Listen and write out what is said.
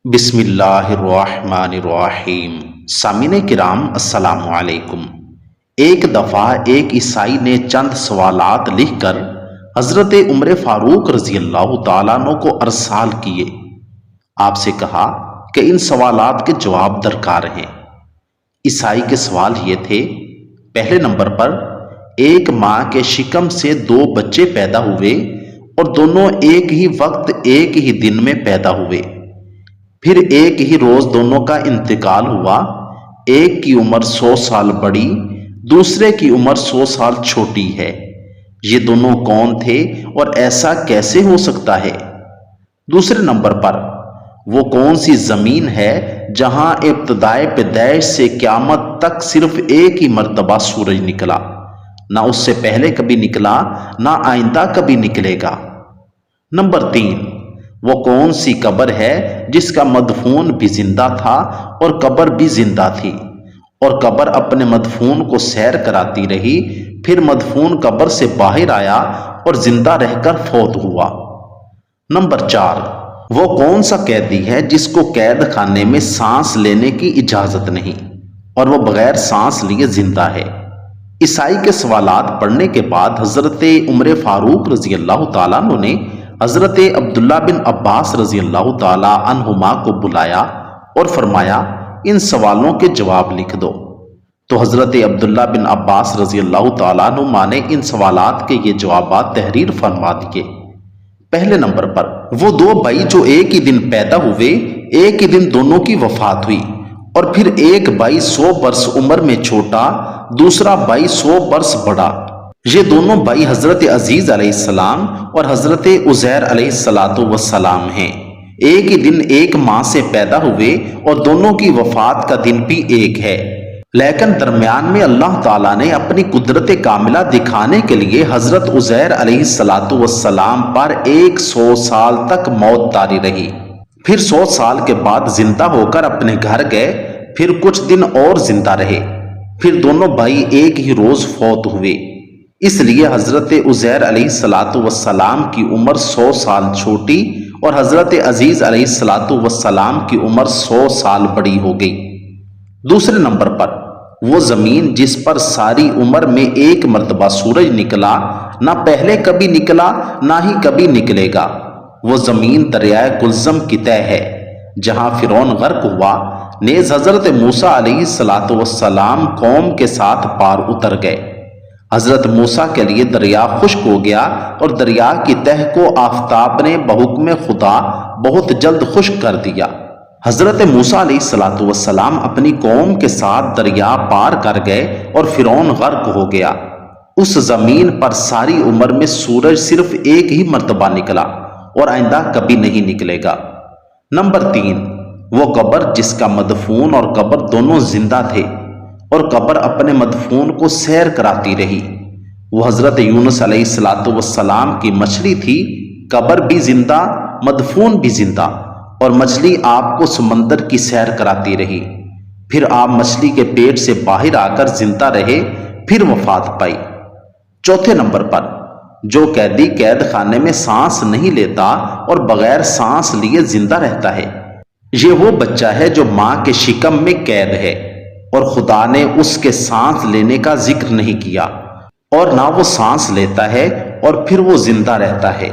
بسم اللہ الرحمن الرحیم۔ سامعین کرام السلام علیکم۔ ایک دفعہ ایک عیسائی نے چند سوالات لکھ کر حضرت عمر فاروق رضی اللہ تعالیٰ عنہ کو ارسال کیے۔ آپ سے کہا کہ ان سوالات کے جواب درکار ہیں۔ عیسائی کے سوال یہ تھے: پہلے نمبر پر، ایک ماں کے شکم سے دو بچے پیدا ہوئے اور دونوں ایک ہی وقت ایک ہی دن میں پیدا ہوئے، پھر ایک ہی روز دونوں کا انتقال ہوا۔ ایک کی عمر 100 سال بڑی، دوسرے کی عمر 100 سال چھوٹی ہے۔ یہ دونوں کون تھے اور ایسا کیسے ہو سکتا ہے؟ دوسرے نمبر پر، وہ کون سی زمین ہے جہاں ابتدائے پیدائش سے قیامت تک صرف ایک ہی مرتبہ سورج نکلا، نہ اس سے پہلے کبھی نکلا نہ آئندہ کبھی نکلے گا؟ نمبر 3، وہ کون سی قبر ہے جس کا مدفون بھی زندہ تھا اور قبر بھی زندہ تھی، اور قبر اپنے مدفون کو سیر کراتی رہی، پھر مدفون قبر سے باہر آیا اور زندہ رہ کر فوت ہوا؟ نمبر 4، وہ کون سا قیدی ہے جس کو قید خانے میں سانس لینے کی اجازت نہیں اور وہ بغیر سانس لیے زندہ ہے؟ عیسائی کے سوالات پڑھنے کے بعد حضرت عمر فاروق رضی اللہ تعالیٰ عنہ نے حضرت عبداللہ بن عباس رضی اللہ تعالیٰ عنہما کو بلایا اور فرمایا، ان سوالوں کے جواب لکھ دو۔ تو حضرت عبداللہ بن عباس رضی اللہ تعالیٰ عنہما نے ان سوالات کے یہ جوابات تحریر فرما دیے۔ پہلے نمبر پر، وہ دو بھائی جو ایک ہی دن پیدا ہوئے، ایک ہی دن دونوں کی وفات ہوئی، اور پھر ایک بھائی 100 برس عمر میں چھوٹا، دوسرا بھائی 100 برس بڑا۔ یہ دونوں بھائی حضرت عزیز علیہ السلام اور حضرت عزیر علیہ السلام ہیں۔ ایک ہی دن ایک ماں سے پیدا ہوئے اور دونوں کی وفات کا دن بھی ایک ہے، لیکن درمیان میں اللہ تعالیٰ نے اپنی قدرت کاملہ دکھانے کے لیے حضرت عزیر علیہ السلام پر 100 سال تک موت طاری رہی، پھر 100 سال کے بعد زندہ ہو کر اپنے گھر گئے، پھر کچھ دن اور زندہ رہے، پھر دونوں بھائی ایک ہی روز فوت ہوئے۔ اس لیے حضرت عزیر علیہ السلام کی عمر 100 سال چھوٹی اور حضرت عزیز علیہ السلام کی عمر 100 سال بڑی ہو گئی۔ دوسرے نمبر پر، وہ زمین جس پر ساری عمر میں ایک مرتبہ سورج نکلا، نہ پہلے کبھی نکلا نہ ہی کبھی نکلے گا، وہ زمین دریائے کلزم کی تہ ہے جہاں فرعون غرق ہوا، نیز حضرت موسیٰ علیہ السلام قوم کے ساتھ پار اتر گئے۔ حضرت موسیٰ کے لیے دریا خشک ہو گیا اور دریا کی تہ کو آفتاب نے بحکم خدا بہت جلد خشک کر دیا۔ حضرت موسیٰ علیہ السلام اپنی قوم کے ساتھ دریا پار کر گئے اور فرعون غرق ہو گیا۔ اس زمین پر ساری عمر میں سورج صرف ایک ہی مرتبہ نکلا اور آئندہ کبھی نہیں نکلے گا۔ نمبر 3، وہ قبر جس کا مدفون اور قبر دونوں زندہ تھے اور قبر اپنے مدفون کو سیر کراتی رہی، وہ حضرت یونس علیہ السلام کی مچھلی تھی۔ قبر بھی زندہ، مدفون بھی زندہ، اور مچھلی آپ کو سمندر کی سیر کراتی رہی، پھر آپ مچھلی کے پیٹ سے باہر آ کر زندہ رہے، پھر وفات پائی۔ چوتھے نمبر پر، جو قیدی قید خانے میں سانس نہیں لیتا اور بغیر سانس لیے زندہ رہتا ہے، یہ وہ بچہ ہے جو ماں کے شکم میں قید ہے اور خدا نے اس کے سانس لینے کا ذکر نہیں کیا، اور نہ وہ سانس لیتا ہے اور پھر وہ زندہ رہتا ہے۔